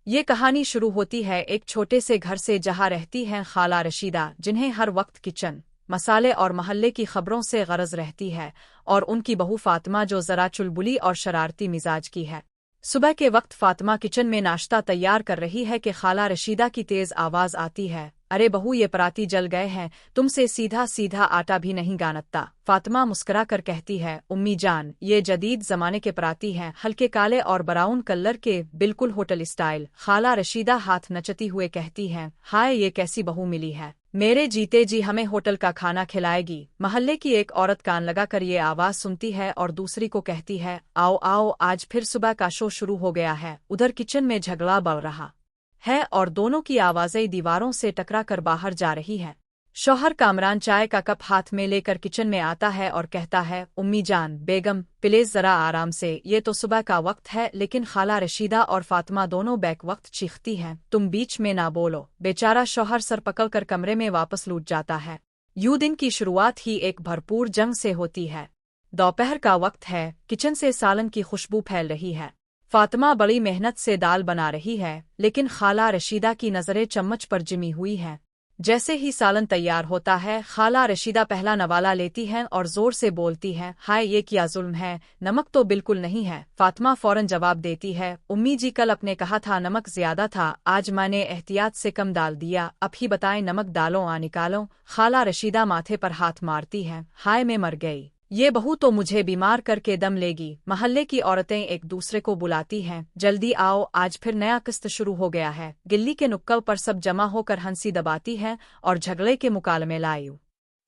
ये कहानी शुरू होती है एक छोटे से घर से जहाँ रहती हैं खाला रशीदा, जिन्हें हर वक्त किचन, मसाले और महल्ले की खबरों से गरज रहती है, और उनकी बहू फातिमा जो ज़रा चुलबुली और शरारती मिजाज की है। सुबह के वक्त फातिमा किचन में नाश्ता तैयार कर रही है कि खाला रशीदा की तेज आवाज़ आती है, अरे बहू ये पराती जल गए हैं, तुमसे सीधा सीधा आटा भी नहीं गानता। फातिमा मुस्कुरा कर कहती है, उम्मी जान ये जदीद जमाने के पराती हैं, हल्के काले और ब्राउन कलर के, बिल्कुल होटल स्टाइल। खाला रशीदा हाथ नचती हुए कहती हैं, हाय ये कैसी बहू मिली है, मेरे जीते जी हमें होटल का खाना खिलाएगी। महल्ले की एक औरत कान लगाकर ये आवाज सुनती है और दूसरी को कहती है, आओ आओ आज फिर सुबह का शो शुरू हो गया है। उधर किचन में झगड़ा बढ़ रहा है और दोनों की आवाजें दीवारों से टकरा कर बाहर जा रही हैं। शौहर कामरान चाय का कप हाथ में लेकर किचन में आता है और कहता है, उम्मी जान बेगम प्लीज जरा आराम से, ये तो सुबह का वक्त है। लेकिन खाला रशीदा और फातिमा दोनों बैक वक्त चीखती हैं, तुम बीच में ना बोलो। बेचारा शौहर सर पकड़कर कमरे में वापस लौट जाता है। यूं दिन की शुरुआत ही एक भरपूर जंग से होती है। दोपहर का वक्त है, किचन से सालन की खुशबू फैल रही है। फातिमा बड़ी मेहनत से दाल बना रही है, लेकिन खाला रशीदा की नजरें चम्मच पर जिमी हुई हैं। जैसे ही सालन तैयार होता है, खाला रशीदा पहला नवाला लेती हैं और जोर से बोलती हैं, हाय ये क्या जुल्म है, नमक तो बिल्कुल नहीं है। फातिमा फौरन जवाब देती है, उम्मी जी कल आपने कहा था नमक ज्यादा था, आज मैंने एहतियात से कम डाल दिया, अब ही बताएं नमक डालो आ निकालो। खाला रशीदा माथे पर हाथ मारती है, हाय मैं मर गई, ये बहू तो मुझे बीमार करके दम लेगी। महल्ले की औरतें एक दूसरे को बुलाती हैं, जल्दी आओ आज फिर नया किस्त शुरू हो गया है। गिल्ली के नुक्कड़ पर सब जमा होकर हंसी दबाती हैं और झगड़े के मुकालमे लायू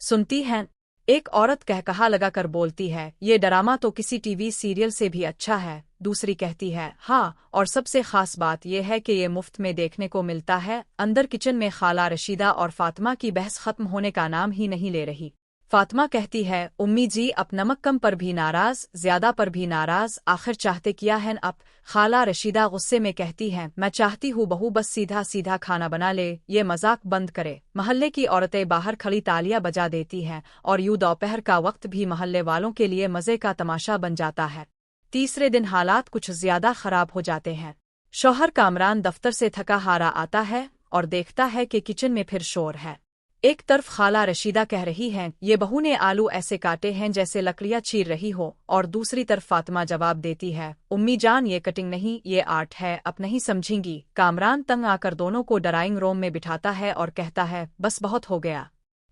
सुनती हैं। एक औरत कहकहा लगाकर बोलती है, ये ड्रामा तो किसी टीवी सीरियल से भी अच्छा है। दूसरी कहती है, हाँ, और सबसे खास बात यह है कि ये मुफ्त में देखने को मिलता है। अंदर किचन में खाला रशीदा और फातिमा की बहस खत्म होने का नाम ही नहीं ले रही। फातिमा कहती है, उम्मी जी अब नमक कम पर भी नाराज, ज्यादा पर भी नाराज, आखिर चाहते क्या है अब। खाला रशीदा गुस्से में कहती है, मैं चाहती हूँ बहू बस सीधा सीधा खाना बना ले, ये मजाक बंद करे। महल्ले की औरतें बाहर खड़ी तालियां बजा देती हैं और यूं दोपहर का वक्त भी महल्ले वालों के लिए मजे का तमाशा बन जाता है। तीसरे दिन हालात कुछ ज्यादा खराब हो जाते हैं। शौहर कामरान दफ्तर से थका हारा आता है और देखता है कि किचन में फिर शोर है। एक तरफ खाला रशीदा कह रही हैं, ये बहू ने आलू ऐसे काटे हैं जैसे लकड़ियां चीर रही हो, और दूसरी तरफ फातिमा जवाब देती है, उम्मी जान ये कटिंग नहीं ये आर्ट है, अब नहीं समझेंगी। कामरान तंग आकर दोनों को ड्राइंग रूम में बिठाता है और कहता है, बस बहुत हो गया,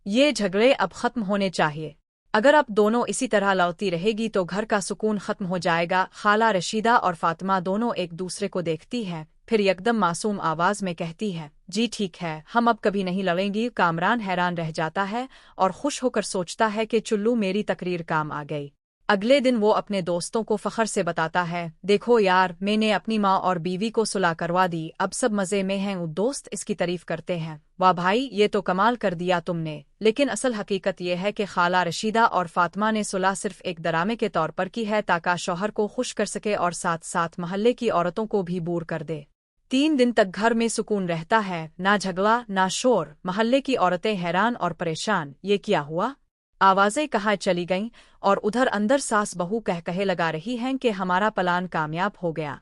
ये झगड़े अब खत्म होने चाहिए। अगर अब दोनों इसी तरह लड़ती रहेगी तो घर का सुकून खत्म हो जाएगा। खाला रशीदा और फातिमा दोनों एक दूसरे को देखती हैं, फिर यकदम मासूम आवाज में कहती है, जी ठीक है, हम अब कभी नहीं लड़ेंगी। कामरान हैरान रह जाता है और खुश होकर सोचता है कि चुल्लू मेरी तकरीर काम आ गई। अगले दिन वो अपने दोस्तों को फखर से बताता है, देखो यार मैंने अपनी माँ और बीवी को सुलह करवा दी, अब सब मजे में हैं। दोस्त इसकी तारीफ करते हैं, वाह भाई ये तो कमाल कर दिया तुमने। लेकिन असल हकीकत यह है कि खाला रशीदा और फातिमा ने सुलह सिर्फ एक ड्रामे के तौर पर की है, ताकि शौहर को खुश कर सके और साथ साथ महल्ले की औरतों को भी बूर कर दे। 3 दिन तक घर में सुकून रहता है, ना झगड़ा ना शोर। महल्ले की औरतें हैरान और परेशान, ये क्या हुआ, आवाजें कहाँ चली गईं। और उधर अंदर सास बहू कह कहे लगा रही हैं कि हमारा प्लान कामयाब हो गया।